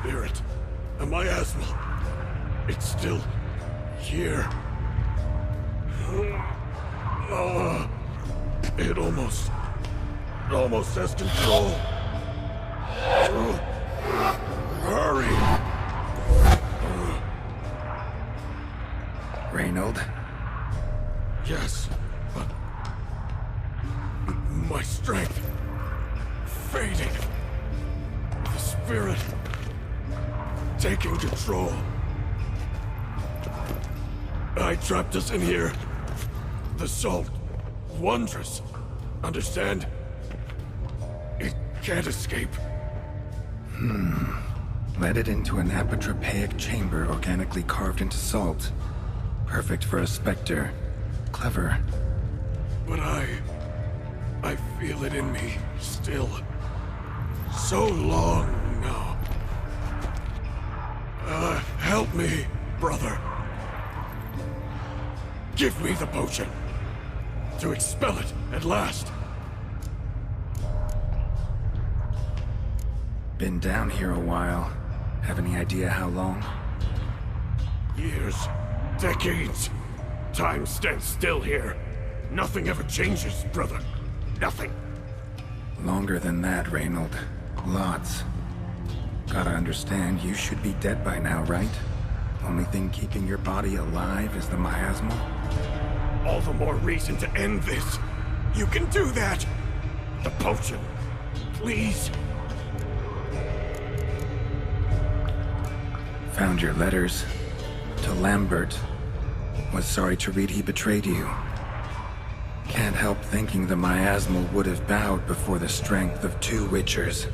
spirit, a miasmal. It's still here. It almost has control. Hurry! Reynold? Yes, but my strength fading. The spirit taking control. I trapped us in here. The salt, wondrous. Understand? It can't escape. Led it into an apotropaic chamber organically carved into salt. Perfect for a specter. Clever. But I feel it in me, still. So long now. Help me, brother. Give me the potion. To expel it, at last. Been down here a while. Have any idea how long? Years. Decades. Time stands still here. Nothing ever changes, brother. Nothing. Longer than that, Reynold. Lots. Gotta understand, you should be dead by now, right? Only thing keeping your body alive is the miasmal? All the more reason to end this. You can do that! The potion. Please. Found your letters. To Lambert. Was sorry to read he betrayed you. Can't help thinking the miasmal would have bowed before the strength of two Witchers.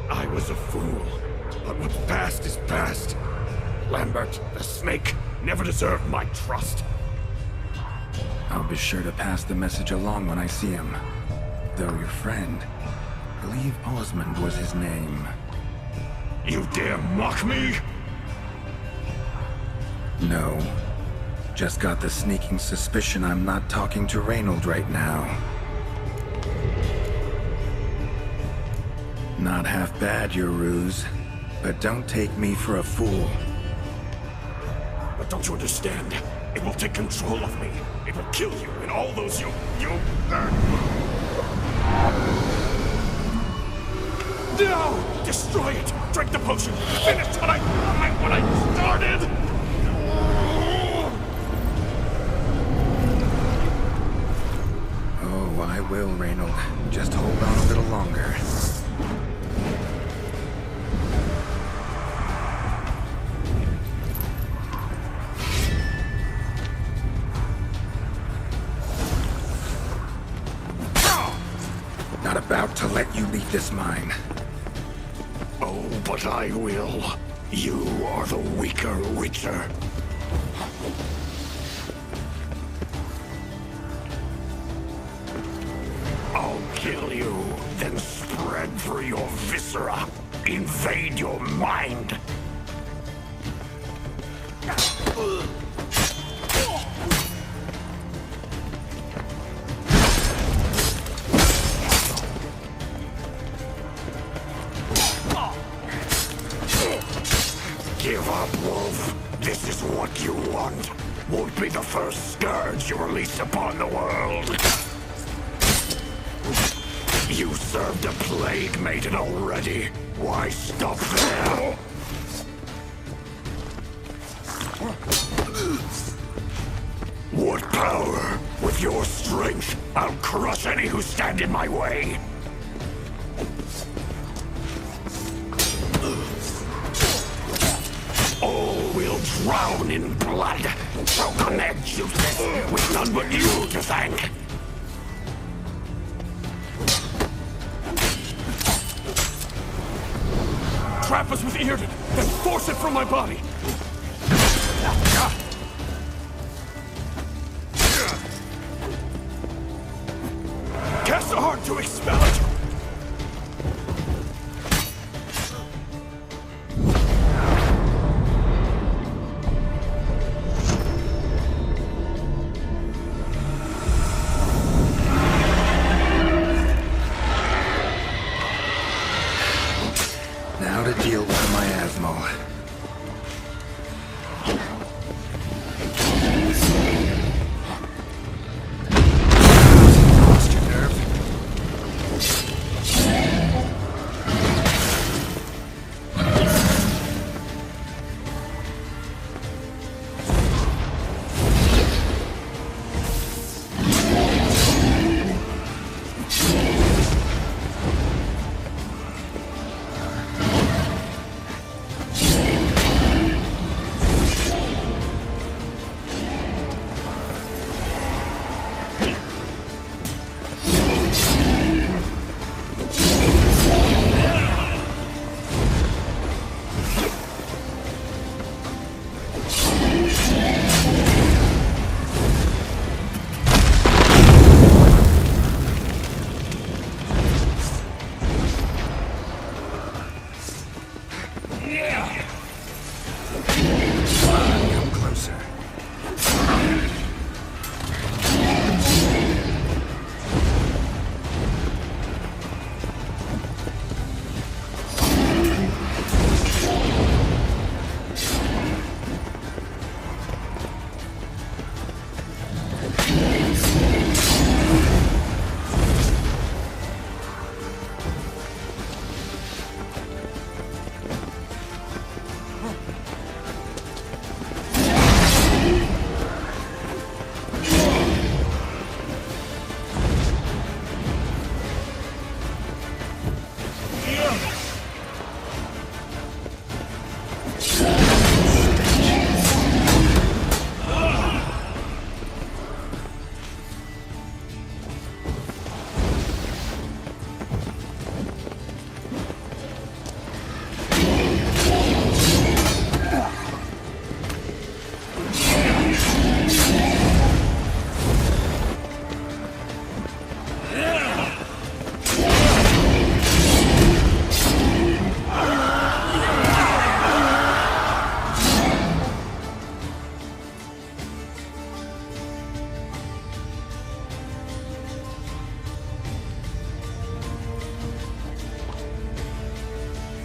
I was a fool. But what's past is past. Lambert, the snake, never deserved my trust. I'll be sure to pass the message along when I see him. Though your friend, I believe Osmond was his name. You dare mock me? No. Just got the sneaking suspicion I'm not talking to Reynold right now. Not half bad, your ruse. But don't take me for a fool. But don't you understand? It will take control of me. It will kill you and all those you... No! Destroy it! Drink the potion! Finish what I started! Oh, I will, Reynold. Just hold on a little longer. Not about to let you leave this mine. Oh, but I will. You are the weaker Witcher. I'll kill you, then spread through your viscera. Invade your mind. Give up, Wolf. This is what you want. Won't be the first scourge you release upon the world. You served a plague maiden already. Why stop there? What power? With your strength, I'll crush any who stand in my way. All will drown in blood, choke on their juices, with none but you to thank. Trap us with Earden, then force it from my body. Cast a heart to expel it. Now to deal with all. Lost your nerve? Come closer.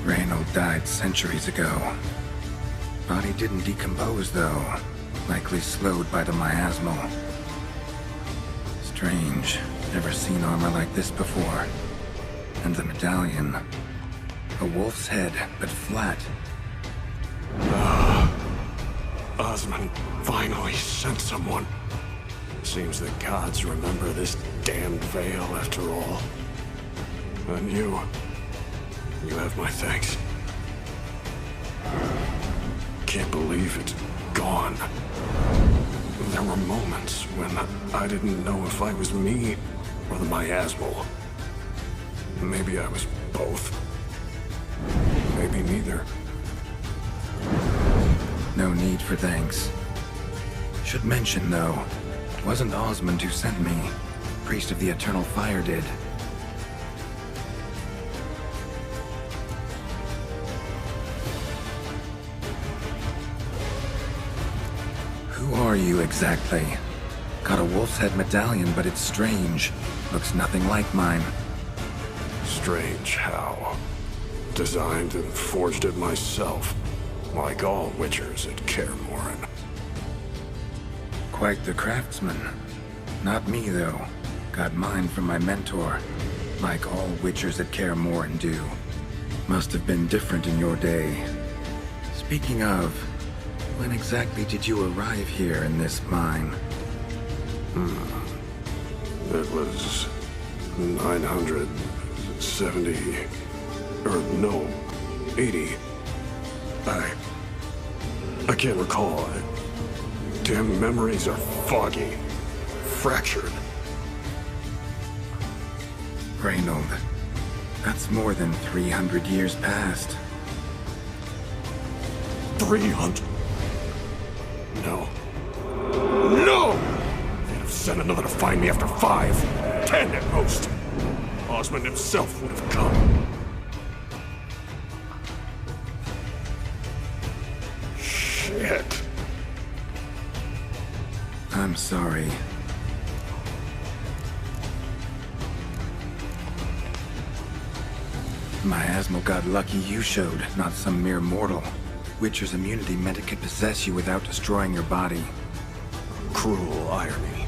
Reynold died centuries ago. Body didn't decompose, though. Likely slowed by the miasmal. Strange. Never seen armor like this before. And the medallion. A wolf's head, but flat. Osmond finally sent someone. Seems the gods remember this damned veil after all. And you have my thanks. Can't believe it's gone. There were moments when I didn't know if I was me or the miasmal. Maybe I was both. Maybe neither. No need for thanks. Should mention, though, it wasn't Osmond who sent me. Priest of the Eternal Fire did. Who are you exactly? Got a wolf's head medallion, but it's strange. Looks nothing like mine. Strange how. Designed and forged it myself, like all witchers at Kaer Morhen. Quite the craftsman. Not me, though. Got mine from my mentor, like all witchers at Kaer Morhen do. Must have been different in your day. Speaking of, when exactly did you arrive here in this mine? It was 970, or no, 80. I can't recall. Damn memories are foggy, fractured. Reynold, that's more than 300 years past. 300? No. No! They'd have sent another to find me after 5, 10 at most. Osmond himself would have come. Shit. I'm sorry. Miasmal got lucky you showed, not some mere mortal. Witcher's immunity meant it could possess you without destroying your body. Cruel irony.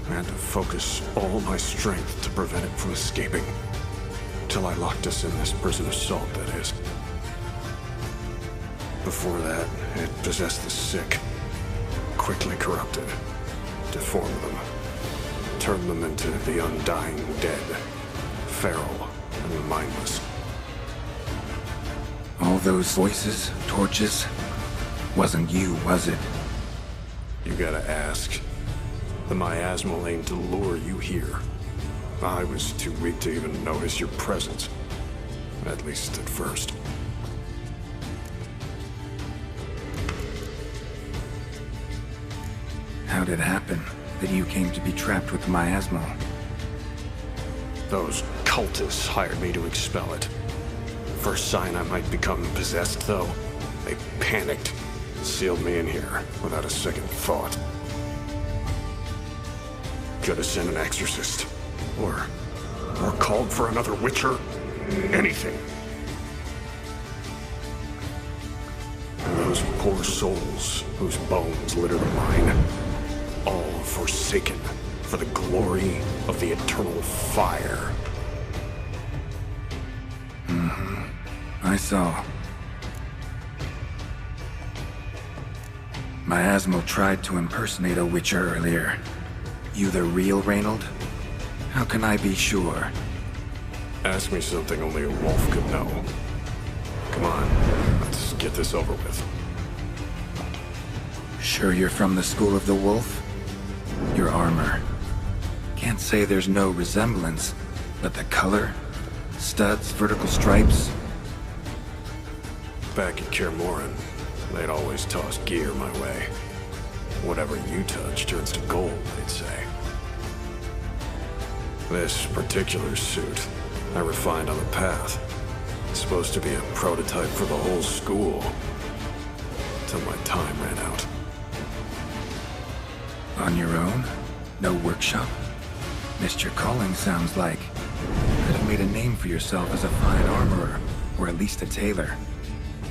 I had to focus all my strength to prevent it from escaping. Till I locked us in this prison of salt, that is. Before that, it possessed the sick. Quickly corrupted. Deformed them. Turned them into the undying dead. Feral and mindless. All those voices, torches, wasn't you, was it? You gotta ask. The Miasmal aimed to lure you here. I was too weak to even notice your presence. At least at first. How did it happen that you came to be trapped with the Miasmal? Those cultists hired me to expel it. First sign I might become possessed, though, they panicked. Sealed me in here without a second thought. Could have sent an exorcist. Or called for another Witcher. Anything. And those poor souls whose bones litter the mine. All forsaken for the glory of the eternal fire. I saw. Miasmal tried to impersonate a Witcher earlier. You the real Reynold? How can I be sure? Ask me something only a wolf could know. Come on, let's get this over with. Sure you're from the School of the Wolf? Your armor. Can't say there's no resemblance, but the color? Studs, vertical stripes? Back at Kermoran, they'd always toss gear my way. Whatever you touch turns to gold, they'd say. This particular suit, I refined on the path. It's supposed to be a prototype for the whole school. Till my time ran out. On your own? No workshop? Missed your calling, sounds like. Could have made a name for yourself as a fine armorer, or at least a tailor.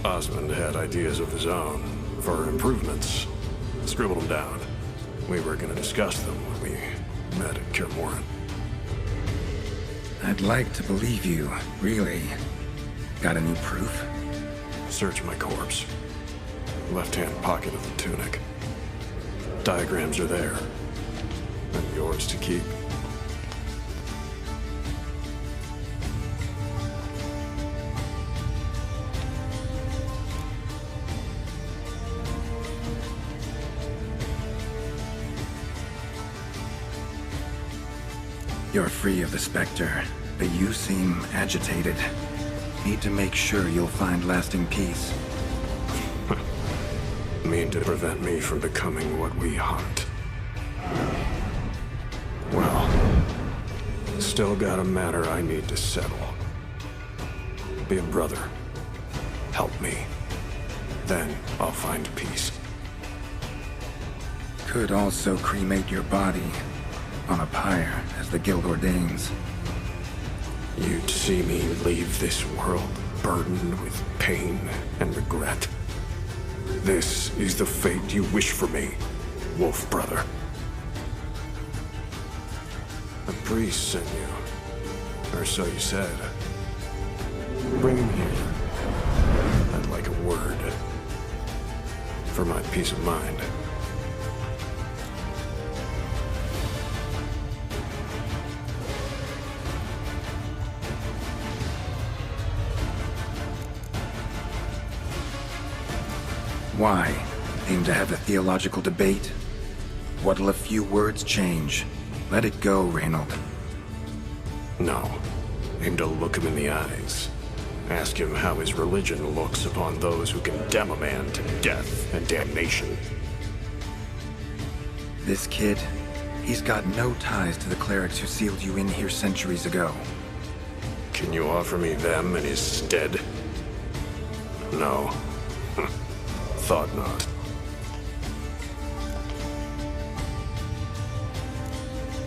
Osmond had ideas of his own for improvements. Scribbled them down. We were gonna discuss them when we met at Kermoran. I'd like to believe you, really. Got any proof? Search my corpse. Left-hand pocket of the tunic. Diagrams are there. And yours to keep. You're free of the Spectre, but you seem agitated. Need to make sure you'll find lasting peace. Mean to prevent me from becoming what we hunt. Well, still got a matter I need to settle. Be a brother. Help me. Then I'll find peace. Could also cremate your body on a pyre, as the guild ordains. You'd see me leave this world burdened with pain and regret. This is the fate you wish for me, Wolf Brother. A priest sent you, or so you said. Bring him here. I'd like a word. For my peace of mind. Why? Aim to have a theological debate? What'll a few words change? Let it go, Reynold. No. Aim to look him in the eyes. Ask him how his religion looks upon those who condemn a man to death and damnation. This kid, he's got no ties to the clerics who sealed you in here centuries ago. Can you offer me them in his stead? No. Thought not.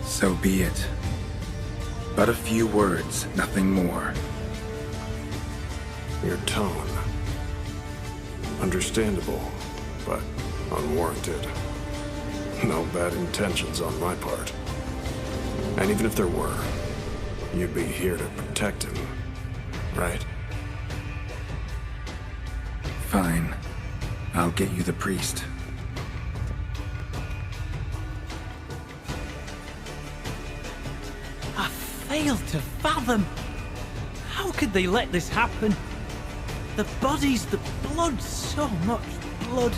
So be it. But a few words, nothing more. Your tone. Understandable, but unwarranted. No bad intentions on my part. And even if there were, you'd be here to protect him, right? Fine. I'll get you the priest. I fail to fathom. How could they let this happen? The bodies, the blood, so much blood.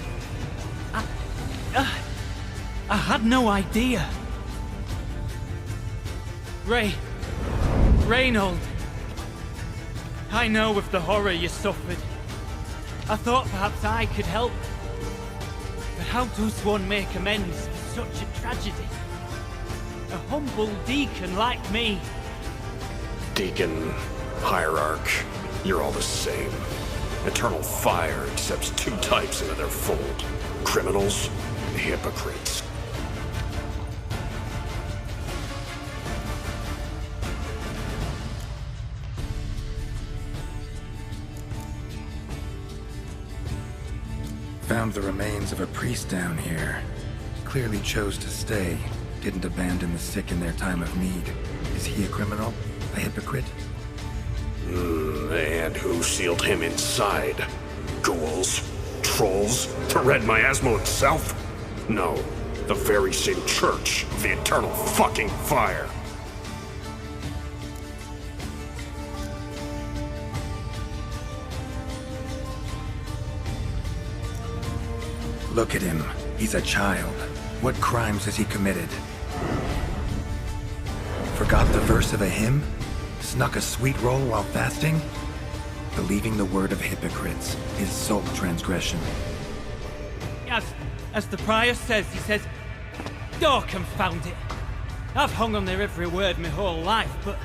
I had no idea. Reynold. I know of the horror you suffered. I thought perhaps I could help. But how does one make amends for such a tragedy? A humble deacon like me. Deacon, hierarch, you're all the same. Eternal fire accepts two types into their fold. Criminals and hypocrites. Found the remains of a priest down here. Clearly chose to stay. Didn't abandon the sick in their time of need. Is he a criminal? A hypocrite? And who sealed him inside? Ghouls? Trolls? The Red Miasmal itself? No. The very same church of the eternal fucking fire. Look at him. He's a child. What crimes has he committed? Forgot the verse of a hymn? Snuck a sweet roll while fasting? Believing the word of hypocrites is sole transgression. As the prior says, he says, "Oh, confound it. I've hung on their every word my whole life, but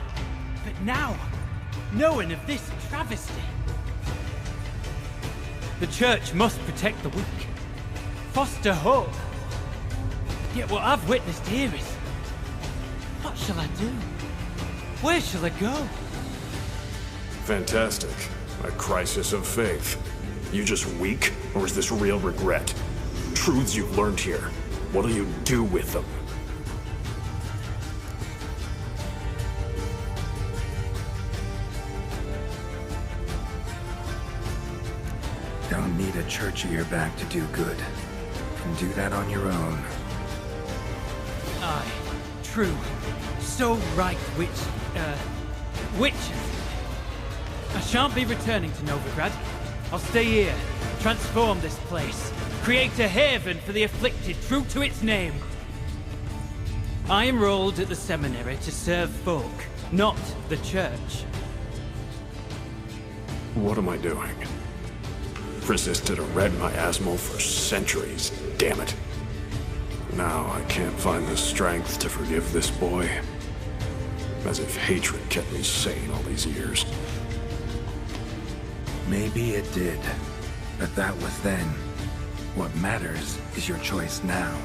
now, knowing of this travesty, the church must protect the weak, foster hope. Yet what I've witnessed here is, what shall I do? Where shall I go?" Fantastic. A crisis of faith. You just weak, or is this real regret? Truths you've learned here. What'll you do with them? Don't need a church at your back to do good. Can do that on your own. Aye, true. So right, witches. I shan't be returning to Novigrad. I'll stay here, transform this place, create a haven for the afflicted, true to its name. I enrolled at the seminary to serve folk, not the church. What am I doing? Resisted a Red Miasmal for centuries, damn it. Now I can't find the strength to forgive this boy. As if hatred kept me sane all these years. Maybe it did, but that was then. What matters is your choice now.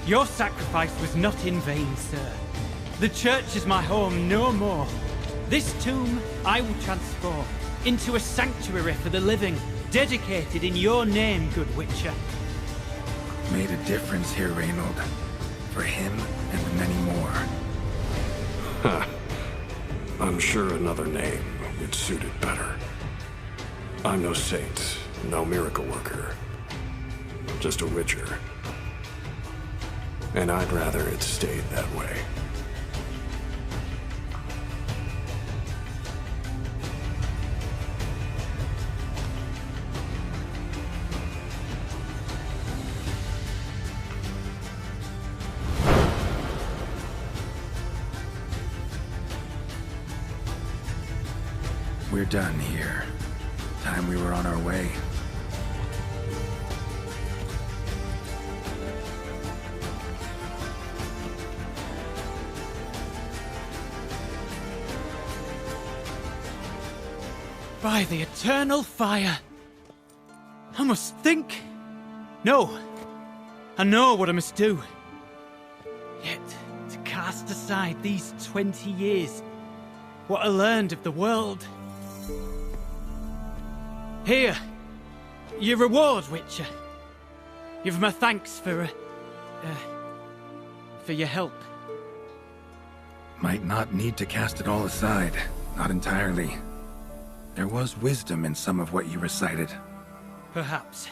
Your sacrifice was not in vain, sir. The church is my home no more. This tomb I will transform into a sanctuary for the living, dedicated in your name, good Witcher. Made a difference here, Reynold. For him and many more. Huh. I'm sure another name would suit it better. I'm no saint, no miracle worker. Just a Witcher. And I'd rather it stayed that way. We're done here. Time we were on our way. By the eternal fire. I must think. No. I know what I must do. Yet, to cast aside these 20 years, what I learned of the world, Here, your reward, Witcher. Give my thanks for your help. Might not need to cast it all aside. Not entirely. There was wisdom in some of what you recited. Perhaps.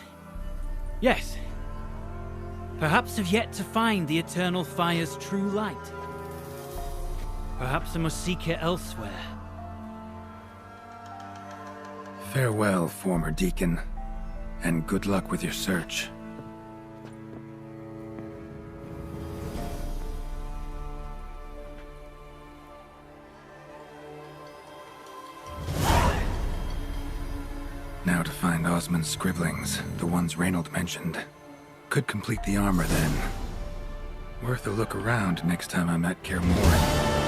Yes. Perhaps I've yet to find the eternal fire's true light. Perhaps I must seek it elsewhere. Farewell, former deacon, and good luck with your search. Now to find Osmond's scribblings, the ones Reynold mentioned. Could complete the armor then. Worth a look around next time I'm at Kaer Morhen.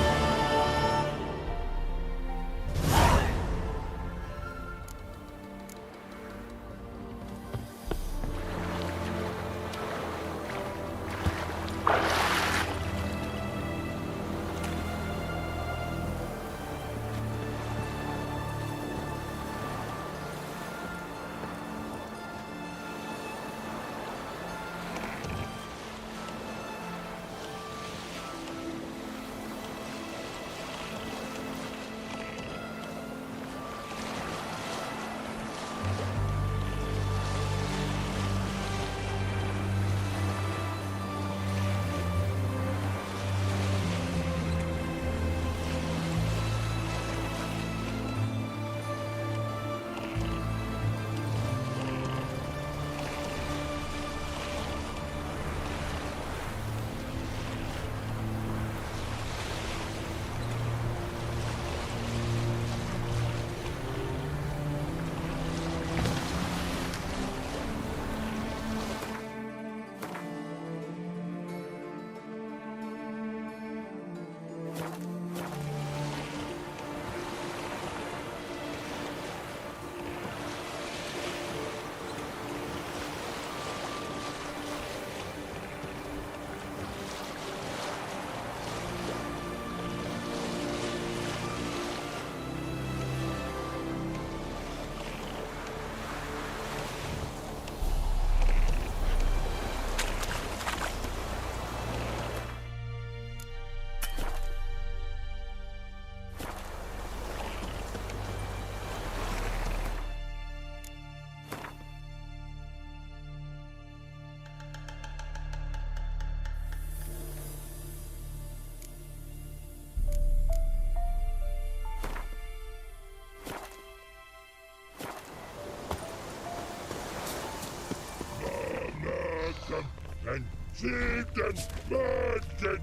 And seed and burden,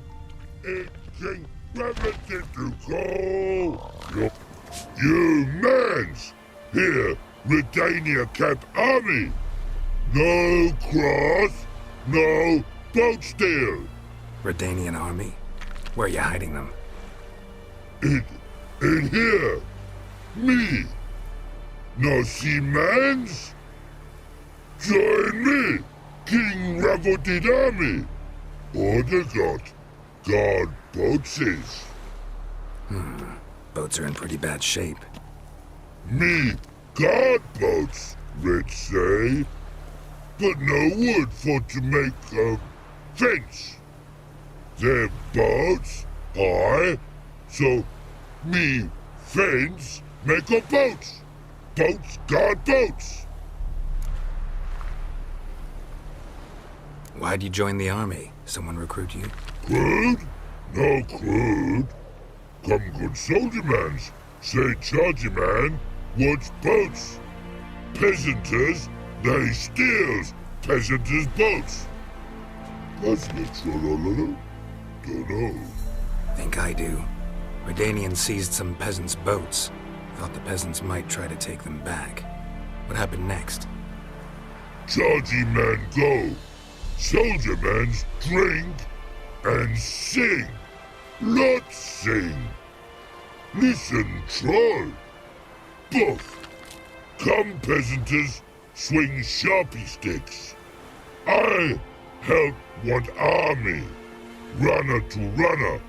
itching primitive to go. You mans, here, Redania Camp Army. No cross, no boat steal. Redanian army? Where are you hiding them? In here, me. No see mans? Join me. King Ravodid Army. Order God boats is. Boats are in pretty bad shape. Me guard boats, Red say. But no wood for to make a fence. Their boats high, so me fence make a boats. Boats guard boats. Why'd you join the army? Someone recruit you? Crude? No crude. Come good soldier mans. Say chargy man wants boats. Peasanters, they steals peasanters' boats. That's not Dunno. Think I do. Redanian seized some peasants' boats. Thought the peasants might try to take them back. What happened next? Chargy man go. Soldier mans drink and sing. Lot sing. Listen, troll. Both. Come, peasanters, swing sharpie sticks. I help one army. Runner to runner.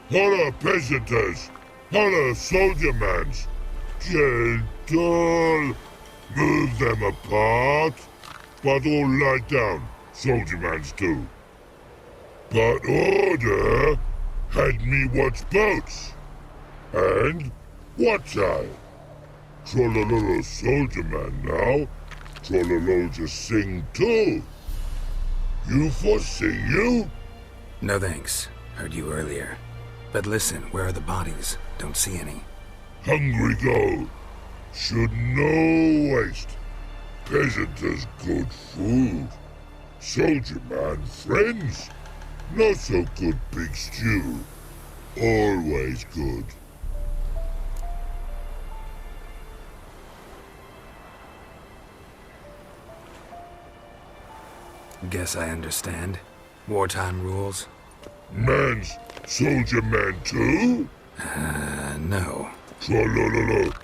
Holla, peasanters. Holla, soldier mans. Gentle. Move them apart, but all lie down, soldier mans do. But order had me watch boats. And watch I. Trollololo soldier man now. Trollolo just sing too. You for sing you? No thanks. Heard you earlier. But listen, where are the bodies? Don't see any. Hungry go. Should no waste. Peasant has good food. Soldier man friends. Not so good big stew. Always good. Guess I understand. Wartime rules? Man's soldier man too? No. Trollololo.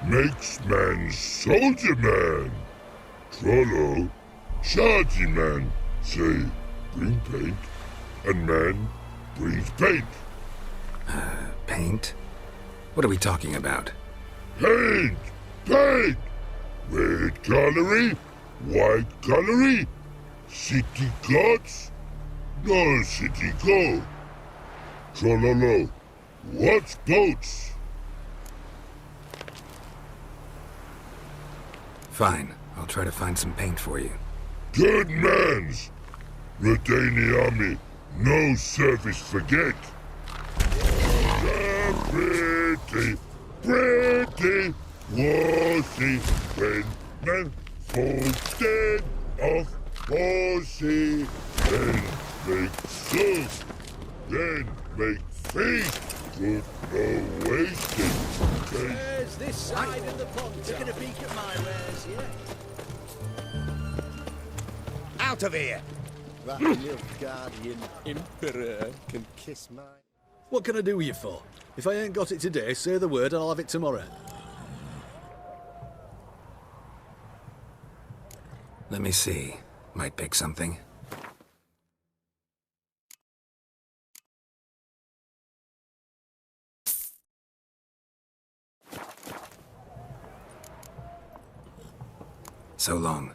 Makes man soldier man. Trollo. Chargy man. Say, bring paint. And man brings paint. Paint? What are we talking about? Paint! Paint! Red colory, white colory, city gods, no city go. Trollolo, what's boats? Fine. I'll try to find some paint for you. Good mans! Redani army, no service forget. Pretty, pretty, wassy, when man falls dead off horsey, then make soup, then make feast, good no wasting. Where's this side of the pond? Taking a peek at my wares, yeah? Out of here! That Nilfgaardian emperor can kiss my... What can I do you for? If I ain't got it today, say the word and I'll have it tomorrow. Let me see. Might pick something. So long.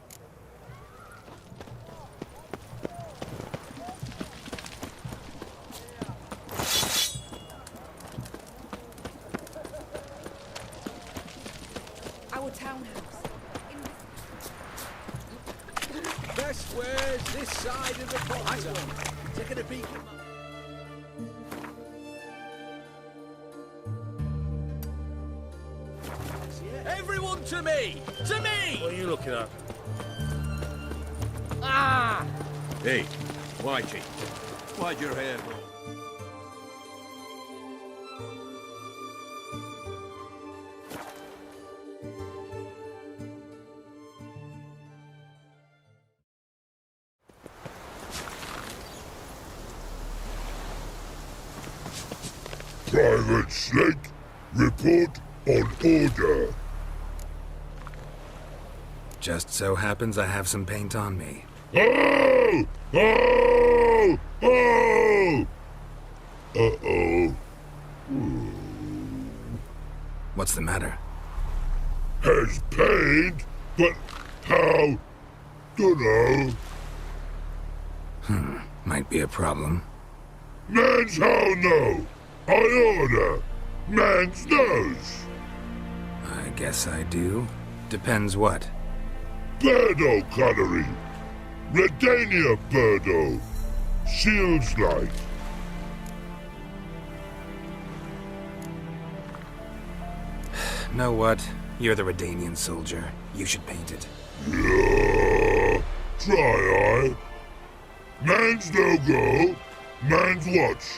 Our townhouse. Best wares this side of the pond. Taking a peek at my... Everyone to me! To me! What are you looking at? Ah! Hey, Whitey, why'd your hair grow? Private Snake, report on order. Just so happens I have some paint on me. Oh! Oh! Oh! Uh-oh. What's the matter? Has paid, but how? Dunno. Might be a problem. Man's how no? I order. Man's knows. I guess I do. Depends what. Birdo coloring. Redania Birdo. Shields light. Know what? You're the Redanian soldier. You should paint it. Yeah. Try I. Man's no go. Man's watch.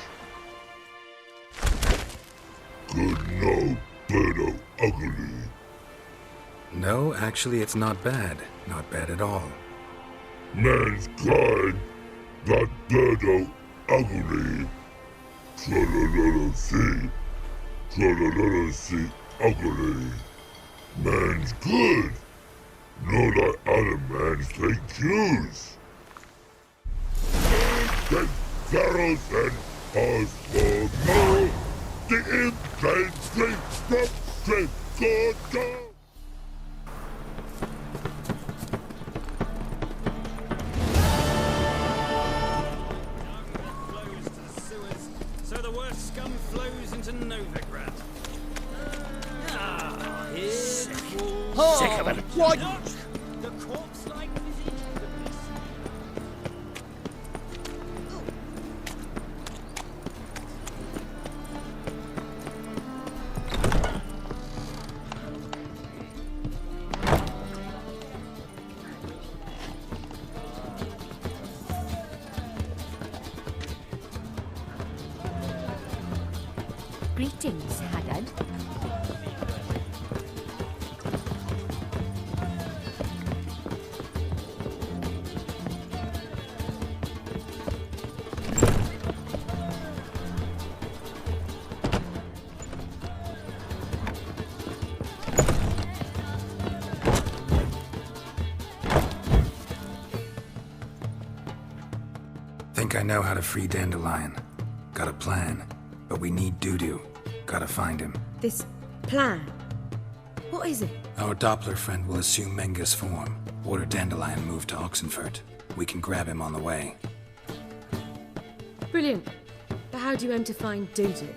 Good no, Birdo ugly. No, actually it's not bad. Not bad at all. Man's kind, but Birdo ugly. Trollololo see. Trollololo see ugly. Man's good. No like other man's take cues. Take Pharaohs and us for no. The imp can straight from straight God go. Sick of it. What? The corpse-like visage of the beast. Greetings, Haggard. Think I know how to free Dandelion. Got a plan, but we need Dudu. Gotta find him. This plan? What is it? Our Doppler friend will assume Menga's form. Order Dandelion move to Oxenfurt. We can grab him on the way. Brilliant. But how do you aim to find Dudu?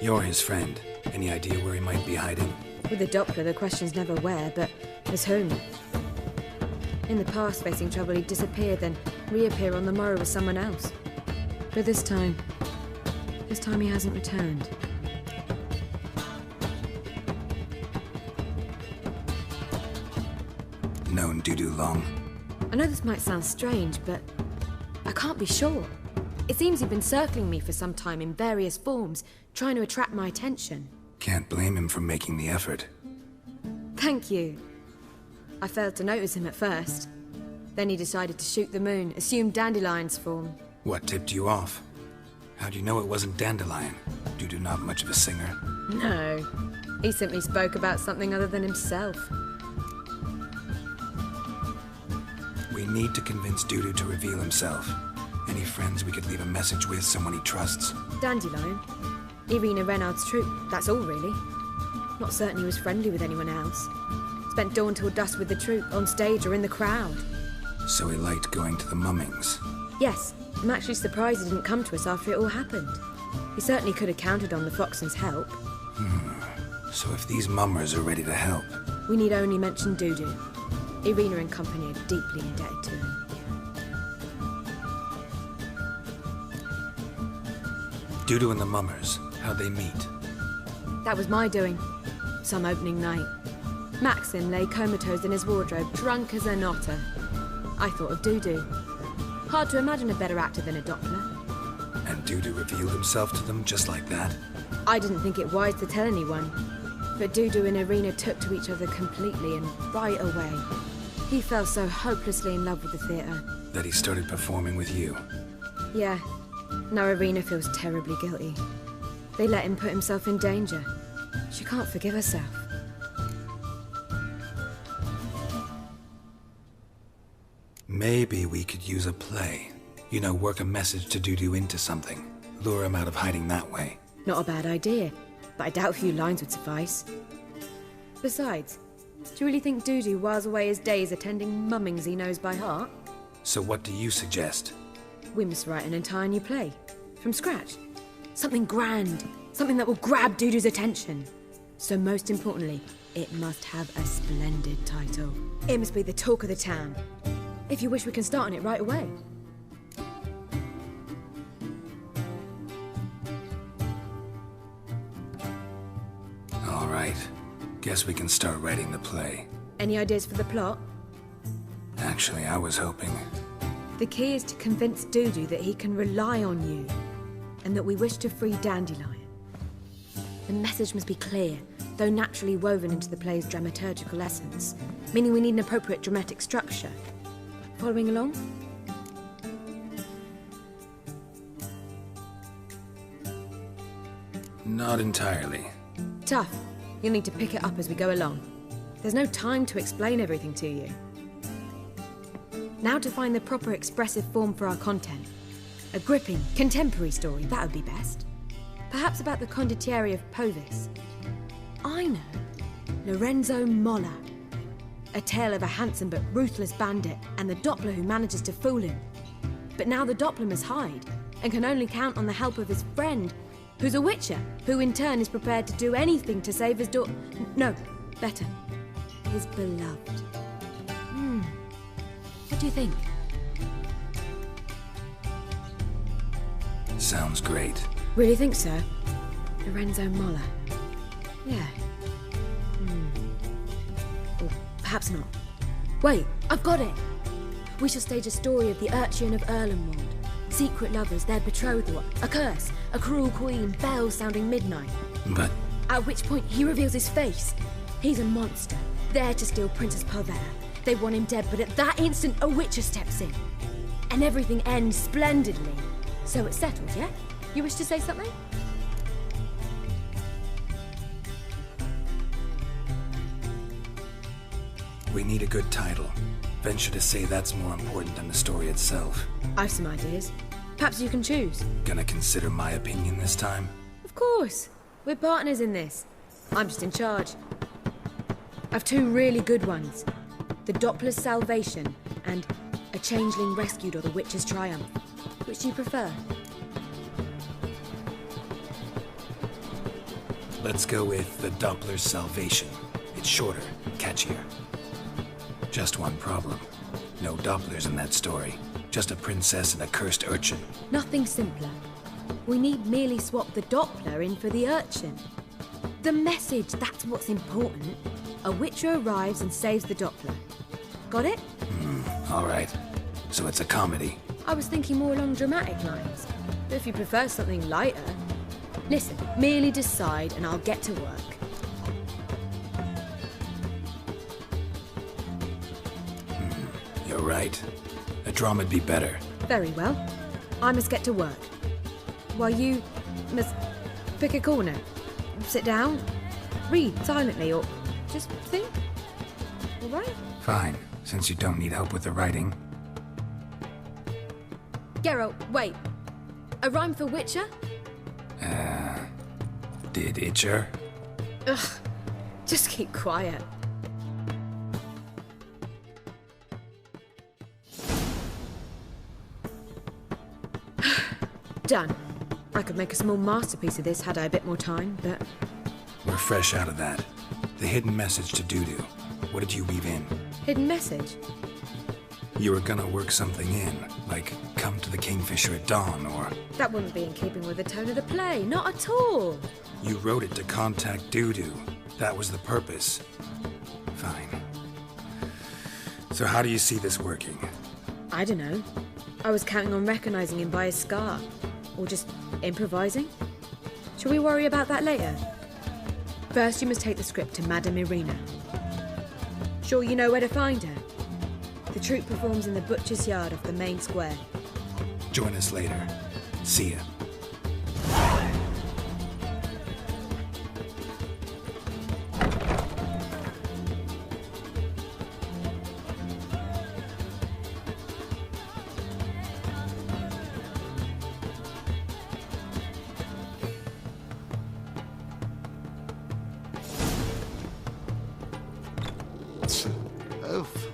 You're his friend. Any idea where he might be hiding? With the Doppler, the question's never where, but as whom? In the past, facing trouble, he'd disappear, then reappear on the morrow with someone else. But this time he hasn't returned. Known Dudu long? I know this might sound strange, but I can't be sure. It seems he'd been circling me for some time in various forms, trying to attract my attention. Can't blame him for making the effort. Thank you. I failed to notice him at first. Then he decided to shoot the moon, assumed Dandelion's form. What tipped you off? How'd you know it wasn't Dandelion? Dudu not much of a singer. No, he simply spoke about something other than himself. We need to convince Dudu to reveal himself. Any friends we could leave a message with, someone he trusts? Dandelion? Irina Renard's troupe, that's all really. Not certain he was friendly with anyone else. Spent dawn till dusk with the troupe, on stage or in the crowd. So he liked going to the mummings. Yes, I'm actually surprised he didn't come to us after it all happened. He certainly could have counted on the Foxen's help. So if these mummers are ready to help... We need only mention Dudu. Irina and company are deeply indebted to him. Dudu and the mummers, how'd they meet? That was my doing. Some opening night. Maxim lay comatose in his wardrobe, drunk as an otter. I thought of Dudu. Hard to imagine a better actor than a Doppler. And Dudu revealed himself to them just like that? I didn't think it wise to tell anyone. But Dudu and Irina took to each other completely and right away. He fell so hopelessly in love with the theatre. That he started performing with you? Yeah. Now Irina feels terribly guilty. They let him put himself in danger. She can't forgive herself. Maybe we could use a play. You know, work a message to Dudu into something. Lure him out of hiding that way. Not a bad idea, but I doubt a few lines would suffice. Besides, do you really think Dudu whiles away his days attending mummings he knows by heart? So what do you suggest? We must write an entire new play. From scratch. Something grand. Something that will grab Dudu's attention. So most importantly, it must have a splendid title. It must be the talk of the town. If you wish, we can start on it right away. All right. Guess we can start writing the play. Any ideas for the plot? Actually, I was hoping... The key is to convince Dudu that he can rely on you, and that we wish to free Dandelion. The message must be clear, though naturally woven into the play's dramaturgical essence, meaning we need an appropriate dramatic structure. Following along? Not entirely. Tough. You'll need to pick it up as we go along. There's no time to explain everything to you. Now to find the proper expressive form for our content. A gripping, contemporary story, that would be best. Perhaps about the condottieri of Povis. I know. Lorenzo Molla. A tale of a handsome but ruthless bandit and the Doppler who manages to fool him. But now the Doppler must hide, and can only count on the help of his friend, who's a witcher, who in turn is prepared to do anything to save his daughter. No, better. his beloved. What do you think? Sounds great. Really think so? Lorenzo Moller. Yeah. Or perhaps not. Wait, I've got it! We shall stage a story of the Urchin of Erlenwald. Secret lovers, their betrothal, a curse, a cruel queen, bells sounding midnight. But At which point he reveals his face. He's a monster, there to steal Princess Pavera. They want him dead, but at that instant a Witcher steps in. And everything ends splendidly. So it's settled, yeah? You wish to say something? we need a good title. Venture to say that's more important than the story itself. I've some ideas. Perhaps you can choose. Gonna consider my opinion this time? Of course. We're partners in this. I'm just in charge. I've two really good ones. The Doppler's Salvation and A Changeling Rescued or The Witcher's Triumph. Which do you prefer? Let's go with the Doppler's Salvation. It's shorter, catchier. Just one problem. No Dopplers in that story. Just a princess and a cursed urchin. Nothing simpler. We need merely swap the Doppler in for the urchin. The message, that's what's important. A Witcher arrives and saves the Doppler. Got it? All right. So it's a comedy. I was thinking more along dramatic lines. But if you prefer something lighter... Listen, merely decide and I'll get to work. You're right. A drama'd be better. Very well. I must get to work. While you must pick a corner. Sit down, read silently, or just think. All right? Fine, since you don't need help with the writing. Geralt, wait. A rhyme for Witcher? Did Itcher? Ugh. Just keep quiet. Done. I could make a small masterpiece of this had I a bit more time, but... We're fresh out of that. The hidden message to Dudu. What did you weave in? Hidden message? You were gonna work something in, like come to the Kingfisher at dawn, or... That wouldn't be in keeping with the tone of the play, not at all. You wrote it to contact Dudu. That was the purpose. Fine. So how do you see this working? I don't know. I was counting on recognizing him by his scar. Or just improvising. Shall we worry about that later? First, you must take the script to Madame Irina. Sure you know where to find her? The troupe performs in the butcher's yard off the main square. Join us later. See ya. Oof.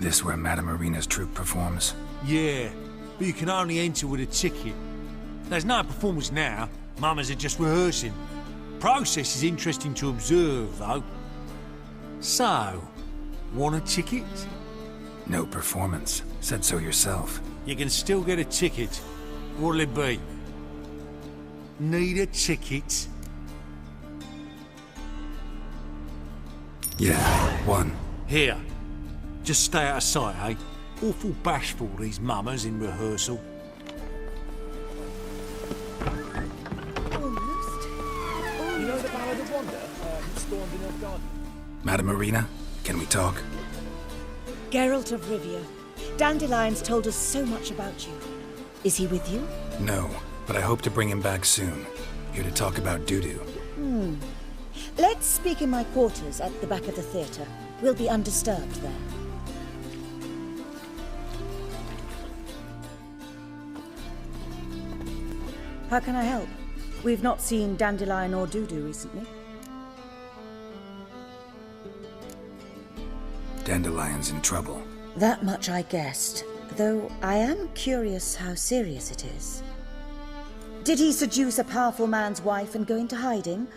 This where Madame Irina's troupe performs? Yeah, but you can only enter with a ticket. There's no performance now. Mamas are just rehearsing. Process is interesting to observe, though. So, want a ticket? No performance. Said so yourself. You can still get a ticket. What'll it be? Need a ticket? Yeah, one. Here. Just stay out of sight, eh? Awful bashful, these mamas in rehearsal. You know the Ballad of Wonder? Who stormed in her garden? Madame Irina, can we talk? Geralt of Rivia, Dandelion's told us so much about you. Is he with you? No, but I hope to bring him back soon. Here to talk about doo-doo. Let's speak in my quarters at the back of the theatre. We'll be undisturbed there. How can I help? We've not seen Dandelion or Doo-doo recently. Dandelion's in trouble. That much I guessed, though I am curious how serious it is. Did he seduce a powerful man's wife and go into hiding?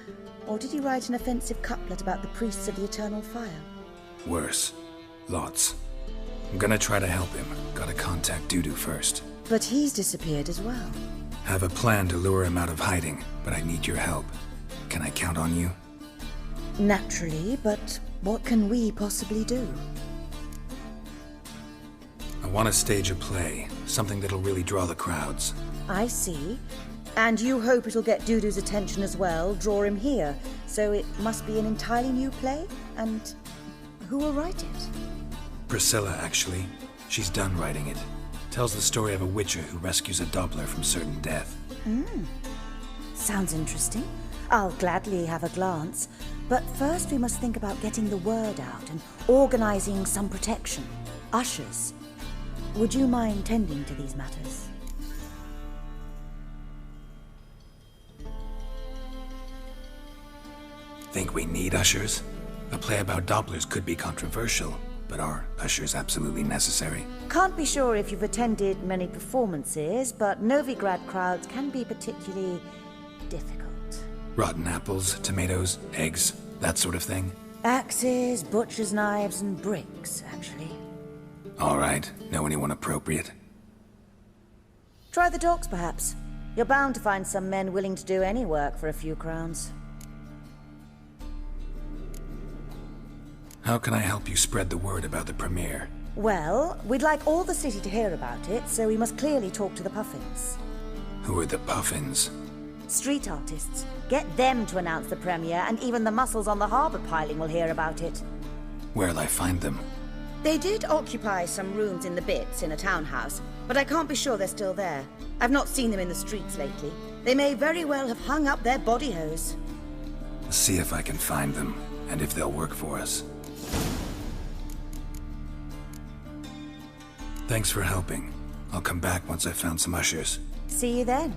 Or did he write an offensive couplet about the priests of the eternal fire? Worse. Lots. I'm gonna try to help him. Gotta contact Doo-doo first. But he's disappeared as well. Have a plan to lure him out of hiding, but I need your help. Can I count on you? Naturally, but what can we possibly do? I want to stage a play, something that'll really draw the crowds. I see. And you hope it'll get Doo-doo's attention as well, draw him here. So it must be an entirely new play? And who will write it? Priscilla, actually. She's done writing it. Tells the story of a witcher who rescues a Doppler from certain death. Sounds interesting. I'll gladly have a glance. But first we must think about getting the word out and organizing some protection. Ushers. Would you mind tending to these matters? Think we need ushers? A play about Dopplers could be controversial, but are ushers absolutely necessary? Can't be sure if you've attended many performances, but Novigrad crowds can be particularly difficult. Rotten apples, tomatoes, eggs, that sort of thing? Axes, butcher's knives, and bricks, actually. All right. Know anyone appropriate? Try the docks, perhaps. You're bound to find some men willing to do any work for a few crowns. How can I help you spread the word about the premiere? Well, we'd like all the city to hear about it, so we must clearly talk to the Puffins. Who are the Puffins? Street artists. Get them to announce the premiere, and even the muscles on the harbour piling will hear about it. Where'll I find them? They did occupy some rooms in the Bits in a townhouse, but I can't be sure they're still there. I've not seen them in the streets lately. They may very well have hung up their body hose. See if I can find them, and if they'll work for us. Thanks for helping. I'll come back once I've found some ushers. See you then.